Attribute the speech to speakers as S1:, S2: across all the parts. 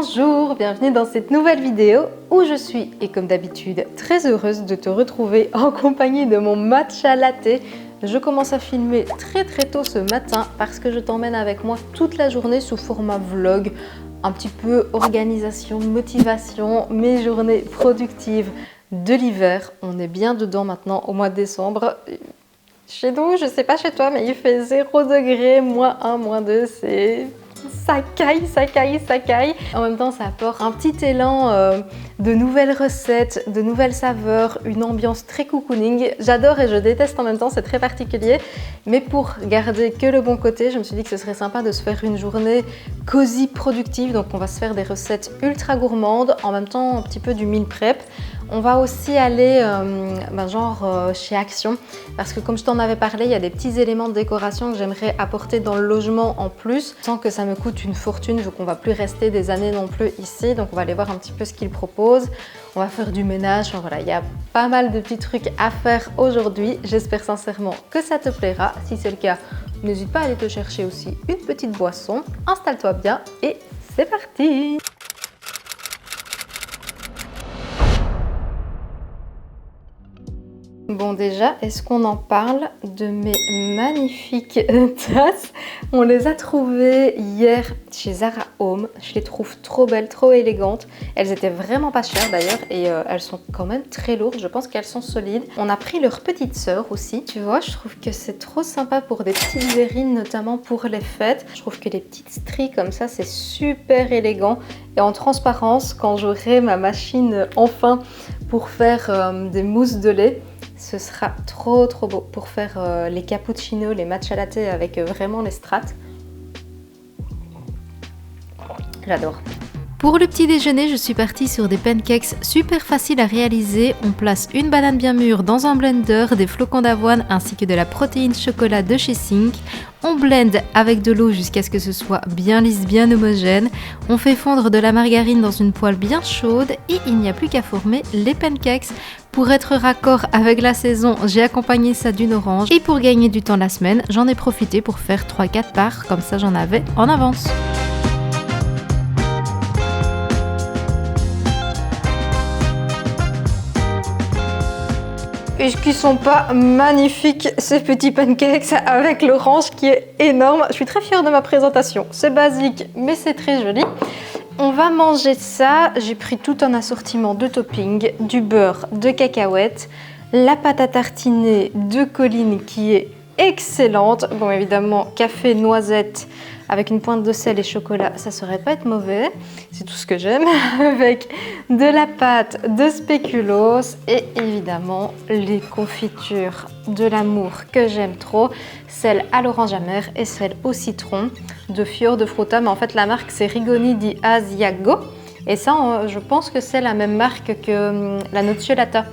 S1: Bonjour, bienvenue dans cette nouvelle vidéo où je suis, et comme d'habitude, très heureuse de te retrouver en compagnie de mon matcha latte. Je commence à filmer très tôt ce matin parce que je t'emmène avec moi toute la journée sous format vlog, un petit peu organisation, motivation, mes journées productives de l'hiver. On est bien dedans maintenant au mois de décembre. Chez nous, je sais pas chez toi, mais il fait 0 degré, -1, -2, c'est... ça caille. En même temps, ça apporte un petit élan de nouvelles recettes, de nouvelles saveurs, une ambiance très cocooning. J'adore et je déteste en même temps, c'est très particulier. Mais pour garder que le bon côté, je me suis dit que ce serait sympa de se faire une journée cosy, productive. Donc on va se faire des recettes ultra gourmandes, en même temps un petit peu du meal prep. On va aussi aller chez Action parce que comme je t'en avais parlé, il y a des petits éléments de décoration que j'aimerais apporter dans le logement en plus sans que ça me coûte une fortune vu qu'on va plus rester des années non plus ici. Donc on va aller voir un petit peu ce qu'ils proposent. On va faire du ménage. Enfin, voilà, il y a pas mal de petits trucs à faire aujourd'hui. J'espère sincèrement que ça te plaira. Si c'est le cas, n'hésite pas à aller te chercher aussi une petite boisson. Installe-toi bien et c'est parti! Bon déjà, est-ce qu'on en parle de mes magnifiques tasses? On les a trouvées hier chez Zara Home. Je les trouve trop belles, trop élégantes. Elles étaient vraiment pas chères d'ailleurs et elles sont quand même très lourdes. Je pense qu'elles sont solides. On a pris leur petite sœur aussi. Tu vois, je trouve que c'est trop sympa pour des petites verrines, notamment pour les fêtes. Je trouve que les petites stries comme ça, c'est super élégant. Et en transparence, quand j'aurai ma machine enfin pour faire des mousses de lait, ce sera trop beau pour faire les cappuccinos, les matcha latte avec vraiment les strates. J'adore. Pour le petit déjeuner, je suis partie sur des pancakes super faciles à réaliser. On place une banane bien mûre dans un blender, des flocons d'avoine ainsi que de la protéine chocolat de chez Sink. On blende avec de l'eau jusqu'à ce que ce soit bien lisse, bien homogène. On fait fondre de la margarine dans une poêle bien chaude et il n'y a plus qu'à former les pancakes. Pour être raccord avec la saison, j'ai accompagné ça d'une orange. Et pour gagner du temps la semaine, j'en ai profité pour faire 3-4 parts, comme ça j'en avais en avance. Est-ce qu'ils sont pas magnifiques ces petits pancakes avec l'orange qui est énorme? Je suis très fière de ma présentation. C'est basique, mais c'est très joli. On va manger ça. J'ai pris tout un assortiment de toppings, du beurre, de cacahuètes, la pâte à tartiner de Colline qui est excellente. Bon, évidemment, café, noisette avec une pointe de sel et chocolat, ça saurait pas être mauvais. C'est tout ce que j'aime. Avec de la pâte de spéculoos et évidemment les confitures de l'amour que j'aime trop. Celle à l'orange amère et celle au citron de Fior de Frutta. Mais en fait, la marque, c'est Rigoni di Asiago. Et ça, je pense que c'est la même marque que la Nocciolata.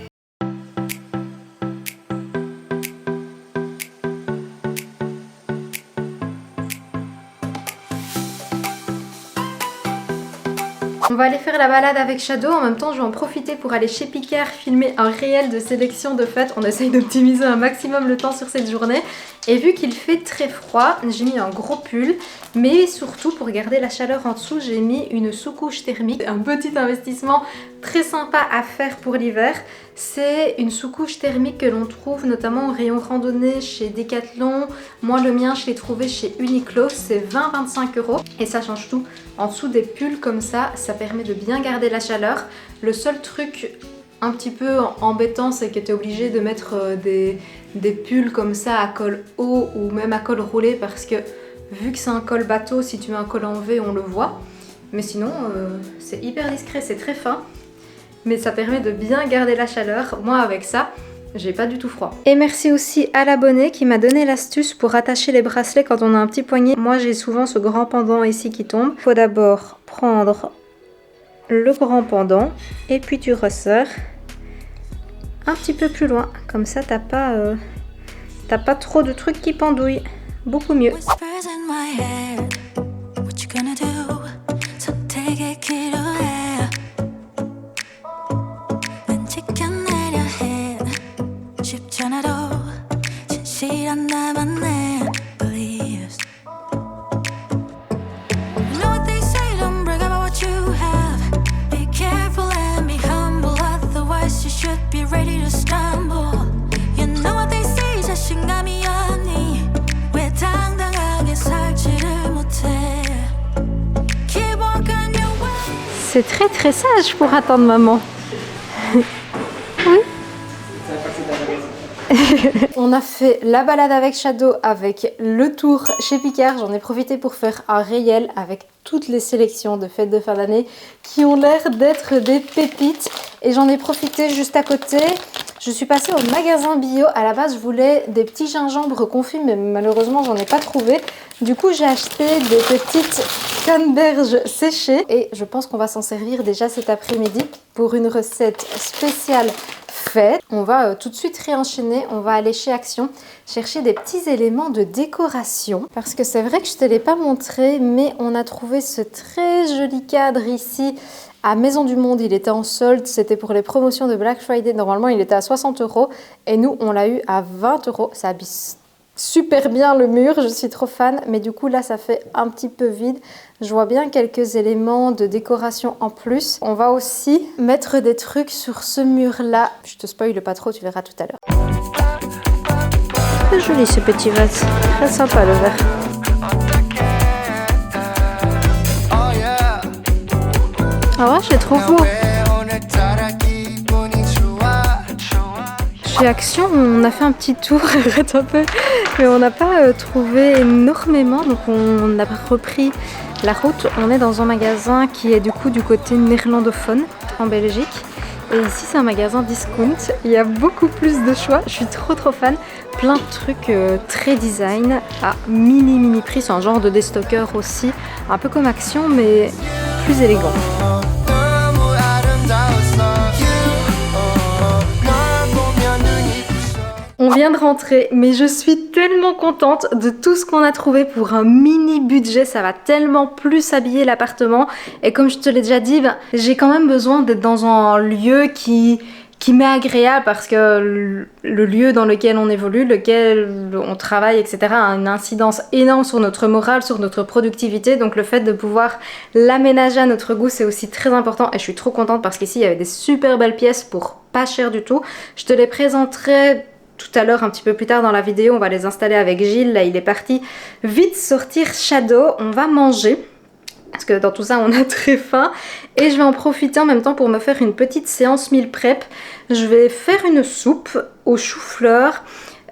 S1: On va aller faire la balade avec Shadow. En même temps, je vais en profiter pour aller chez Picard filmer un réel de sélection de fêtes. On essaye d'optimiser un maximum le temps sur cette journée. Et vu qu'il fait très froid, j'ai mis un gros pull. Mais surtout, pour garder la chaleur en dessous, j'ai mis une sous-couche thermique. Un petit investissement très sympa à faire pour l'hiver. C'est une sous-couche thermique que l'on trouve notamment au rayon randonnée chez Decathlon. Moi, le mien, je l'ai trouvé chez Uniqlo. C'est 20-25 € et ça change tout. En dessous des pulls comme ça permet de bien garder la chaleur. Le seul truc un petit peu embêtant, c'est que tu es obligé de mettre des pulls comme ça à col haut ou même à col roulé parce que vu que c'est un col bateau, si tu mets un col en V, on le voit. Mais sinon, c'est hyper discret, c'est très fin. Mais ça permet de bien garder la chaleur. Moi, avec ça, j'ai pas du tout froid. Et merci aussi à l'abonné qui m'a donné l'astuce pour attacher les bracelets quand on a un petit poignet. Moi, j'ai souvent ce grand pendant ici qui tombe. Il faut d'abord prendre le grand pendant et puis tu resserres un petit peu plus loin. Comme ça, t'as pas trop de trucs qui pendouillent. Beaucoup mieux. You
S2: ready to stumble. You know what they say, 자신감이 없니? 왜 당당하게 살지를 못해? Keep walking your way.
S1: C'est très très sage pour attendre maman. Oui. On a fait la balade avec Shadow, avec le tour chez Picard. J'en ai profité pour faire un réel avec toutes les sélections de fêtes de fin d'année qui ont l'air d'être des pépites. Et j'en ai profité juste à côté. Je suis passée au magasin bio. À la base, je voulais des petits gingembres confits, mais malheureusement, j'en ai pas trouvé. Du coup, j'ai acheté des petites canneberges séchées. Et je pense qu'on va s'en servir déjà cet après-midi pour une recette spéciale fête. On va tout de suite réenchaîner. On va aller chez Action chercher des petits éléments de décoration. Parce que c'est vrai que je ne te l'ai pas montré, mais on a trouvé ce très joli cadre ici à Maison du Monde. Il était en solde, c'était pour les promotions de Black Friday. Normalement, il était à 60 € et nous, on l'a eu à 20 €. Ça habille super bien le mur, je suis trop fan. Mais du coup, là, ça fait un petit peu vide. Je vois bien quelques éléments de décoration en plus. On va aussi mettre des trucs sur ce mur-là. Je te spoile pas trop, tu verras tout à l'heure. Très joli ce petit vase, très sympa le verre. Ah ouais, c'est trop beau. Chez Action, on a fait un petit tour, arrête un peu, mais on n'a pas trouvé énormément, donc on a repris la route. On est dans un magasin qui est du coup du côté néerlandophone en Belgique. Et ici, c'est un magasin discount. Il y a beaucoup plus de choix. Je suis trop fan. Plein de trucs très design à mini prix. C'est un genre de déstocker aussi, un peu comme Action, mais plus élégant. On vient de rentrer, mais je suis tellement contente de tout ce qu'on a trouvé pour un mini budget. Ça va tellement plus habiller l'appartement. Et comme je te l'ai déjà dit, j'ai quand même besoin d'être dans un lieu qui m'est agréable parce que le lieu dans lequel on évolue, lequel on travaille, etc. a une incidence énorme sur notre morale, sur notre productivité. Donc le fait de pouvoir l'aménager à notre goût, c'est aussi très important. Et je suis trop contente parce qu'ici, il y avait des super belles pièces pour pas cher du tout. Je te les présenterai tout à l'heure, un petit peu plus tard dans la vidéo. On va les installer avec Gilles. Là, il est parti vite sortir Shadow. On va manger parce que dans tout ça, on a très faim. Et je vais en profiter en même temps pour me faire une petite séance meal prep. Je vais faire une soupe au chou-fleur.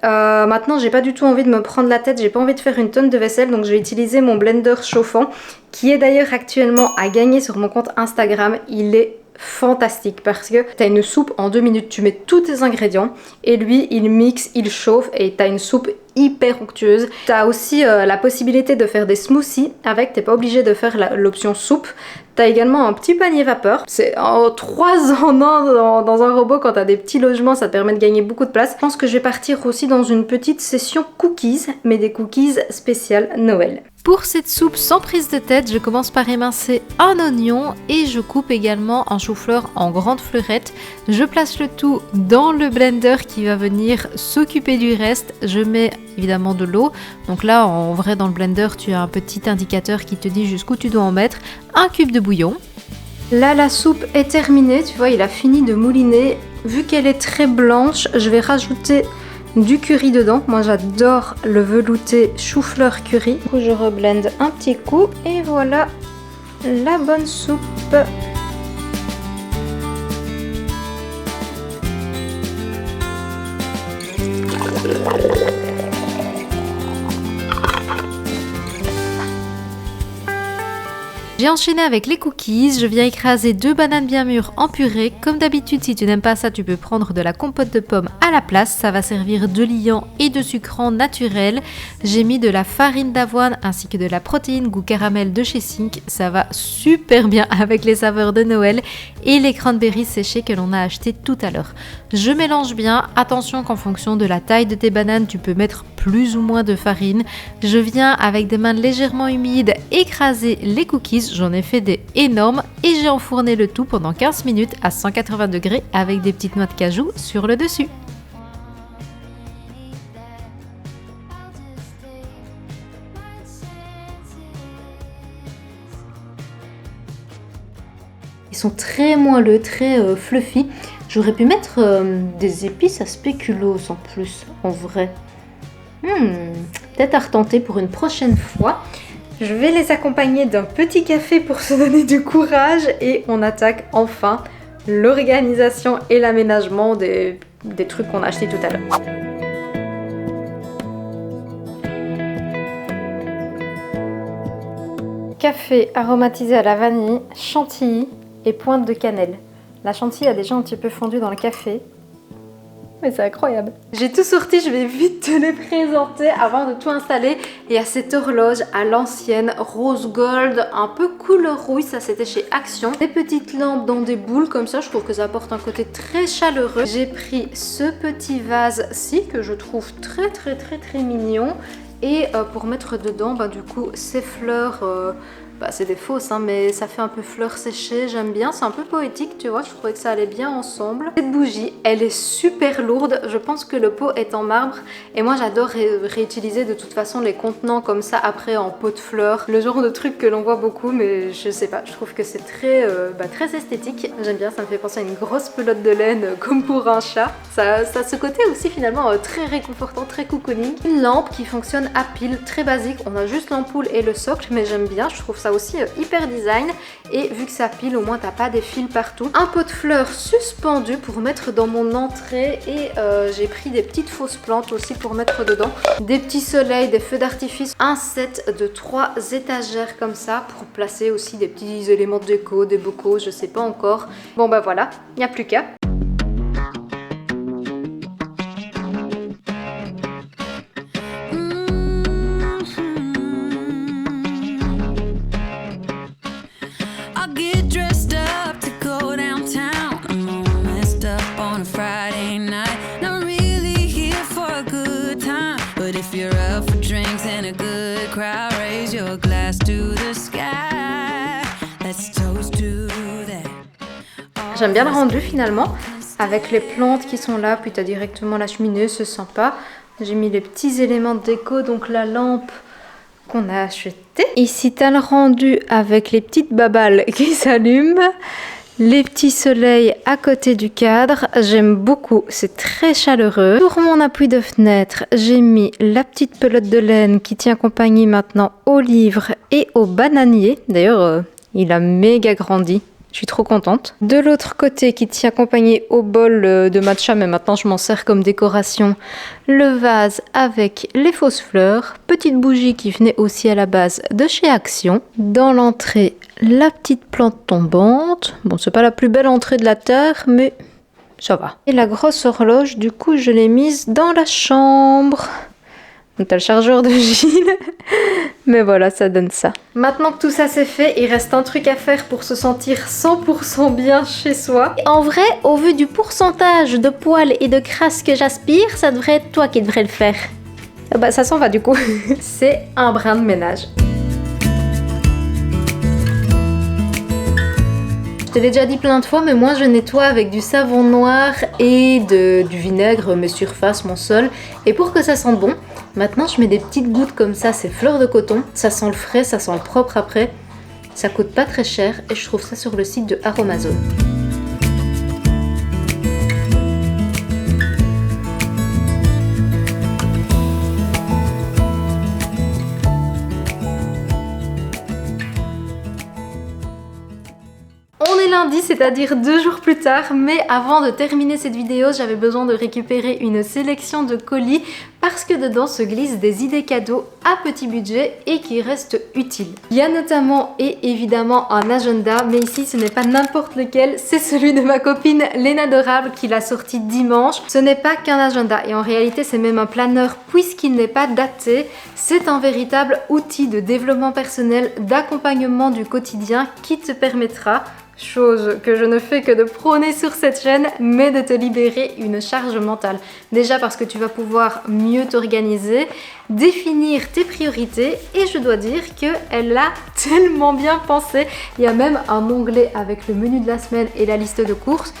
S1: Maintenant, j'ai pas du tout envie de me prendre la tête. J'ai pas envie de faire une tonne de vaisselle. Donc, je vais utiliser mon blender chauffant qui est d'ailleurs actuellement à gagner sur mon compte Instagram. Il est fantastique parce que tu as une soupe en 2 minutes, tu mets tous tes ingrédients et lui il mixe, il chauffe et tu as une soupe hyper onctueuse. Tu as aussi la possibilité de faire des smoothies avec, t'es pas obligé de faire l'option soupe. Tu as également un petit panier vapeur. C'est en 3 en 1 dans un robot. Quand tu as des petits logements, ça te permet de gagner beaucoup de place. Je pense que je vais partir aussi dans une petite session cookies, mais des cookies spéciales Noël. Pour cette soupe sans prise de tête, je commence par émincer un oignon et je coupe également un chou-fleur en grandes fleurettes. Je place le tout dans le blender qui va venir s'occuper du reste. Je mets évidemment de l'eau. Donc là, en vrai, dans le blender, tu as un petit indicateur qui te dit jusqu'où tu dois en mettre. Un cube de bouillon. Là, la soupe est terminée. Tu vois, il a fini de mouliner. Vu qu'elle est très blanche, je vais rajouter du curry dedans. Moi j'adore le velouté chou-fleur curry. Du coup je reblende un petit coup et voilà la bonne soupe. J'ai enchaîné avec les cookies, je viens écraser 2 bananes bien mûres en purée. Comme d'habitude, si tu n'aimes pas ça, tu peux prendre de la compote de pommes à la place. Ça va servir de liant et de sucrant naturel. J'ai mis de la farine d'avoine ainsi que de la protéine goût caramel de chez Sink. Ça va super bien avec les saveurs de Noël et les cranberries séchés que l'on a achetés tout à l'heure. Je mélange bien. Attention qu'en fonction de la taille de tes bananes, tu peux mettre plus ou moins de farine. Je viens avec des mains légèrement humides écraser les cookies. J'en ai fait des énormes et j'ai enfourné le tout pendant 15 minutes à 180 degrés avec des petites noix de cajou sur le dessus. Ils sont très moelleux, très fluffy. J'aurais pu mettre des épices à spéculoos en plus, en vrai. Peut-être à retenter pour une prochaine fois. Je vais les accompagner d'un petit café pour se donner du courage et on attaque enfin l'organisation et l'aménagement des trucs qu'on a achetés tout à l'heure. Café aromatisé à la vanille, chantilly et pointe de cannelle. La chantilly a déjà un petit peu fondu dans le café. Mais c'est incroyable. J'ai tout sorti, je vais vite te les présenter avant de tout installer. Il y a cette horloge à l'ancienne, rose gold, un peu couleur rouille, ça c'était chez Action. Des petites lampes dans des boules comme ça, je trouve que ça apporte un côté très chaleureux. J'ai pris ce petit vase-ci que je trouve très mignon. Et pour mettre dedans, du coup, ces fleurs... c'est des fausses, hein, mais ça fait un peu fleurs séchées, j'aime bien, c'est un peu poétique, tu vois, je trouvais que ça allait bien ensemble. Cette bougie, elle est super lourde, je pense que le pot est en marbre et moi j'adore réutiliser de toute façon les contenants comme ça après en pot de fleurs, le genre de truc que l'on voit beaucoup, mais je sais pas, je trouve que c'est très esthétique, j'aime bien, ça me fait penser à une grosse pelote de laine comme pour un chat, ça a ce côté aussi finalement très réconfortant, très cocooning. Une lampe qui fonctionne à pile, très basique, on a juste l'ampoule et le socle, mais j'aime bien, je trouve ça aussi hyper design et vu que ça pile au moins t'as pas des fils partout. Un pot de fleurs suspendu pour mettre dans mon entrée et j'ai pris des petites fausses plantes aussi pour mettre dedans. Des petits soleils, des feux d'artifice, un set de 3 étagères comme ça pour placer aussi des petits éléments de déco, des bocaux, je sais pas encore. Bon voilà, il n'y a plus qu'à. J'aime bien le rendu finalement, avec les plantes qui sont là, puis tu as directement la cheminée, c'est sympa. J'ai mis les petits éléments de déco, donc la lampe qu'on a achetée. Ici tu as le rendu avec les petites babales qui s'allument, les petits soleils à côté du cadre, j'aime beaucoup, c'est très chaleureux. Pour mon appui de fenêtre, j'ai mis la petite pelote de laine qui tient compagnie maintenant au livre et au bananier. D'ailleurs, il a méga grandi. Je suis trop contente. De l'autre côté, qui tient compagnie au bol de matcha, mais maintenant je m'en sers comme décoration, le vase avec les fausses fleurs, petite bougie qui venait aussi à la base de chez Action. Dans l'entrée, la petite plante tombante. Bon, c'est pas la plus belle entrée de la terre, mais ça va. Et la grosse horloge, du coup, je l'ai mise dans la chambre. Donc t'as le chargeur de Gilles, mais voilà, ça donne ça. Maintenant que tout ça c'est fait, il reste un truc à faire pour se sentir 100% bien chez soi. Et en vrai, au vu du pourcentage de poils et de crasse que j'aspire, ça devrait être toi qui devrais le faire. Ça s'en va du coup. C'est un brin de ménage. Je te l'ai déjà dit plein de fois, mais moi je nettoie avec du savon noir et du vinaigre mes surfaces, mon sol. Et pour que ça sente bon, maintenant je mets des petites gouttes comme ça, c'est fleur de coton. Ça sent le frais, ça sent le propre après. Ça coûte pas très cher et je trouve ça sur le site de Aromazone. On est lundi, c'est-à-dire 2 jours plus tard, mais avant de terminer cette vidéo, j'avais besoin de récupérer une sélection de colis parce que dedans se glissent des idées cadeaux à petit budget et qui restent utiles. Il y a notamment et évidemment un agenda, mais ici ce n'est pas n'importe lequel, c'est celui de ma copine Léna Dorable qui l'a sorti dimanche. Ce n'est pas qu'un agenda et en réalité c'est même un planeur puisqu'il n'est pas daté. C'est un véritable outil de développement personnel, d'accompagnement du quotidien qui te permettra, chose que je ne fais que de prôner sur cette chaîne, mais de te libérer une charge mentale. Déjà parce que tu vas pouvoir mieux t'organiser, définir tes priorités et je dois dire qu'elle l'a tellement bien pensé. Il y a même un onglet avec le menu de la semaine et la liste de courses.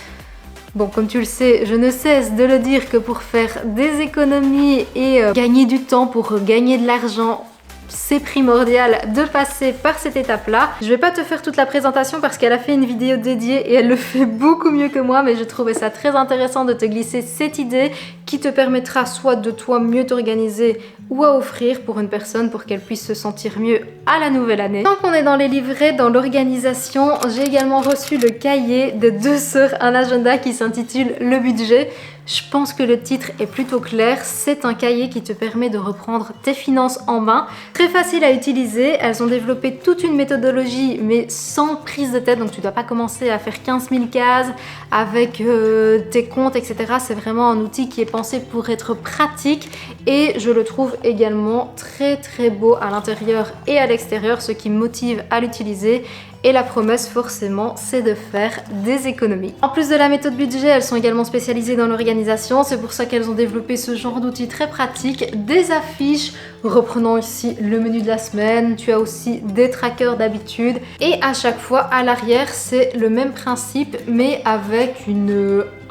S1: Bon, comme tu le sais, je ne cesse de le dire que pour faire des économies et gagner du temps, pour gagner de l'argent, c'est primordial de passer par cette étape-là. Je vais pas te faire toute la présentation parce qu'elle a fait une vidéo dédiée et elle le fait beaucoup mieux que moi, mais je trouvais ça très intéressant de te glisser cette idée qui te permettra soit de toi mieux t'organiser ou à offrir pour une personne pour qu'elle puisse se sentir mieux à la nouvelle année. Tant qu'on est dans les livrets, dans l'organisation, j'ai également reçu le cahier de 2 sœurs, un agenda qui s'intitule Le budget. Je pense que le titre est plutôt clair, c'est un cahier qui te permet de reprendre tes finances en main. Très facile à utiliser, elles ont développé toute une méthodologie mais sans prise de tête, donc tu ne dois pas commencer à faire 15 000 cases avec tes comptes, etc. C'est vraiment un outil qui est pensé pour être pratique et je le trouve également très très beau à l'intérieur et à l'extérieur, ce qui me motive à l'utiliser. Et la promesse forcément c'est de faire des économies. En plus de la méthode budget, elles sont également spécialisées dans l'organisation, c'est pour ça qu'elles ont développé ce genre d'outils très pratiques, des affiches reprenant ici le menu de la semaine, tu as aussi des trackers d'habitude et à chaque fois à l'arrière c'est le même principe mais avec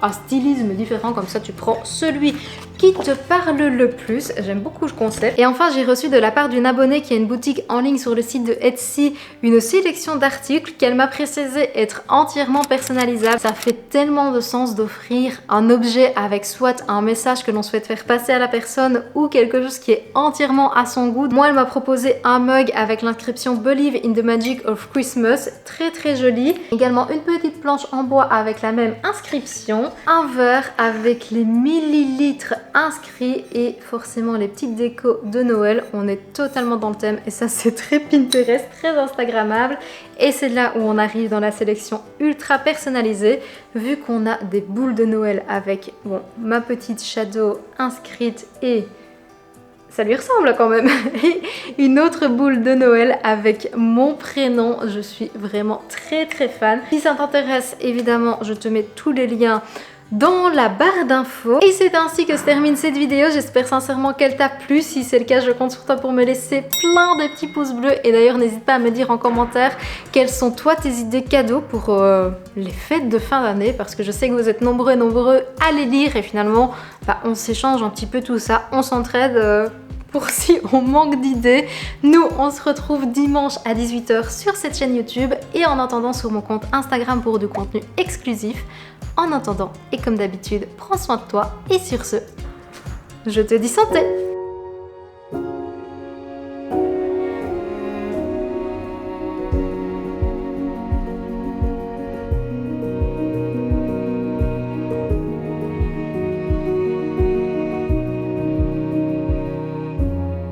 S1: un stylisme différent, comme ça tu prends celui qui te parle le plus. J'aime beaucoup le concept. Et enfin, j'ai reçu de la part d'une abonnée qui a une boutique en ligne sur le site de Etsy une sélection d'articles qu'elle m'a précisé être entièrement personnalisable. Ça fait tellement de sens d'offrir un objet avec soit un message que l'on souhaite faire passer à la personne ou quelque chose qui est entièrement à son goût. Moi, elle m'a proposé un mug avec l'inscription Believe in the Magic of Christmas, très très joli. Également une petite planche en bois avec la même inscription, un verre avec les millilitres inscrits et forcément les petites décos de Noël. On est totalement dans le thème et ça c'est très Pinterest, très instagrammable et c'est là où on arrive dans la sélection ultra personnalisée vu qu'on a des boules de Noël avec ma petite shadow inscrite et ça lui ressemble quand même. Et une autre boule de Noël avec mon prénom. Je suis vraiment très très fan. Si ça t'intéresse, évidemment, je te mets tous les liens dans la barre d'infos. Et c'est ainsi que se termine cette vidéo. J'espère sincèrement qu'elle t'a plu. Si c'est le cas, je compte sur toi pour me laisser plein de petits pouces bleus. Et d'ailleurs, n'hésite pas à me dire en commentaire quelles sont toi tes idées cadeaux pour les fêtes de fin d'année. Parce que je sais que vous êtes nombreux et nombreux à les lire. Et finalement, on s'échange un petit peu tout ça. On s'entraide pour si on manque d'idées. Nous, on se retrouve dimanche à 18 h sur cette chaîne YouTube. Et en attendant sur mon compte Instagram pour du contenu exclusif. En attendant, et comme d'habitude, prends soin de toi et sur ce, je te dis santé!